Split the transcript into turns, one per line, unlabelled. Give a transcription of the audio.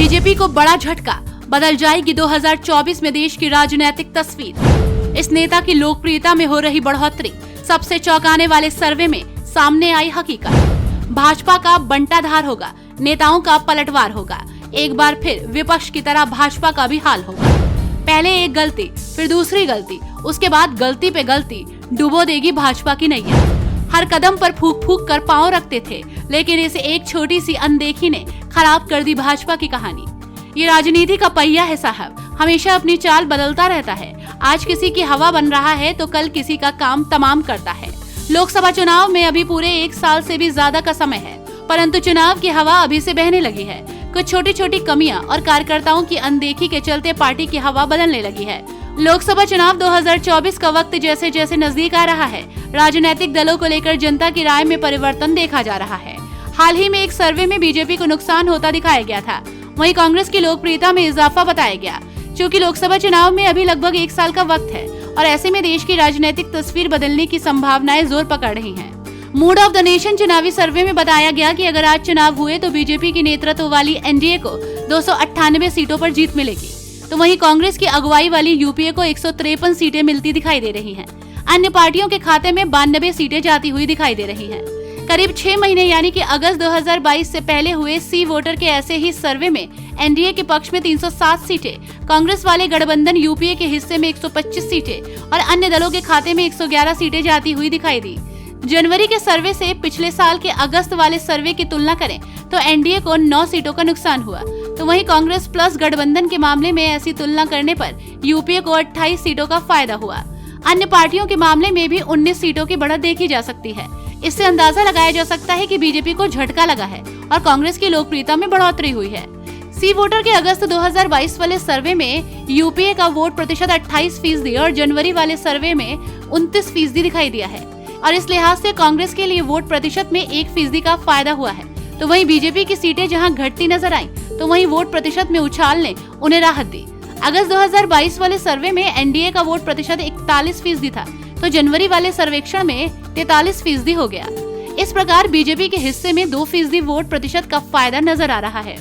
BJP को बड़ा झटका, बदल जाएगी 2024 में देश की राजनीतिक तस्वीर। इस नेता की लोकप्रियता में हो रही बढ़ोतरी, सबसे चौंकाने वाले सर्वे में सामने आई हकीकत। भाजपा का बंटाधार होगा, नेताओं का पलटवार होगा। एक बार फिर विपक्ष की तरह भाजपा का भी हाल होगा। पहले एक गलती, फिर दूसरी गलती, उसके बाद गलती पे गलती डुबो देगी भाजपा की नैया। हर कदम पर फूक फूक कर पांव रखते थे, लेकिन इसे एक छोटी सी अनदेखी ने खराब कर दी भाजपा की कहानी। ये राजनीति का पहिया है साहब, हमेशा अपनी चाल बदलता रहता है। आज किसी की हवा बन रहा है तो कल किसी का काम तमाम करता है। लोकसभा चुनाव में अभी पूरे 1 साल से भी ज्यादा का समय है, परंतु चुनाव की हवा अभी से बहने लगी है। कुछ छोटी छोटी कमियां और कार्यकर्ताओं की अनदेखी के चलते पार्टी की हवा बदलने लगी है। लोकसभा चुनाव 2024 का वक्त जैसे जैसे नजदीक आ रहा है, राजनीतिक दलों को लेकर जनता की राय में परिवर्तन देखा जा रहा है। हाल ही में एक सर्वे में बीजेपी को नुकसान होता दिखाया गया था, वहीं कांग्रेस की लोकप्रियता में इजाफा बताया गया। क्योंकि लोकसभा चुनाव में अभी लगभग 1 साल का वक्त है और ऐसे में देश की राजनीतिक तस्वीर बदलने की संभावनाएं जोर पकड़ रही हैं। मूड ऑफ द नेशन चुनावी सर्वे में बताया गया कि अगर आज चुनाव हुए तो बीजेपी की नेतृत्व वाली एनडीए को 298 सीटों पर जीत मिलेगी, तो वहीं कांग्रेस की अगुवाई वाली यूपीए को 153 सीटें मिलती दिखाई दे रही हैं। अन्य पार्टियों के खाते में 92 सीटें जाती हुई दिखाई दे रही हैं। करीब 6 महीने यानी कि अगस्त 2022 से पहले हुए सी वोटर के ऐसे ही सर्वे में एनडीए के पक्ष में 307 सीटें, कांग्रेस वाले गठबंधन यूपीए के हिस्से में 125 सीटें और अन्य दलों के खाते में 111 सीटें जाती हुई दिखाई दी। जनवरी के सर्वे से पिछले साल के अगस्त वाले सर्वे की तुलना करें तो एनडीए को 9 सीटों का नुकसान हुआ, तो वहीं कांग्रेस प्लस गठबंधन के मामले में ऐसी तुलना करने पर यूपीए को 28 सीटों का फायदा हुआ। अन्य पार्टियों के मामले में भी 19 सीटों की बढ़त देखी जा सकती है। इससे अंदाजा लगाया जा सकता है कि बीजेपी को झटका लगा है और कांग्रेस की लोकप्रियता में बढ़ोतरी हुई है। सी वोटर के अगस्त 2022 वाले सर्वे में यूपीए का वोट प्रतिशत 28% और जनवरी वाले सर्वे में 29% दिखाई दिया है और इस लिहाज से कांग्रेस के लिए वोट प्रतिशत में 1% का फायदा हुआ है। तो वहीं बीजेपी की सीटें जहां घटती नजर आई, तो वहीं वोट प्रतिशत में उछाल ने उन्हें राहत दी। अगस्त 2022 वाले सर्वे में एनडीए का वोट प्रतिशत 41% था, तो जनवरी वाले सर्वेक्षण में 43% हो गया। इस प्रकार बीजेपी के हिस्से में 2% वोट प्रतिशत का फायदा नजर आ रहा है।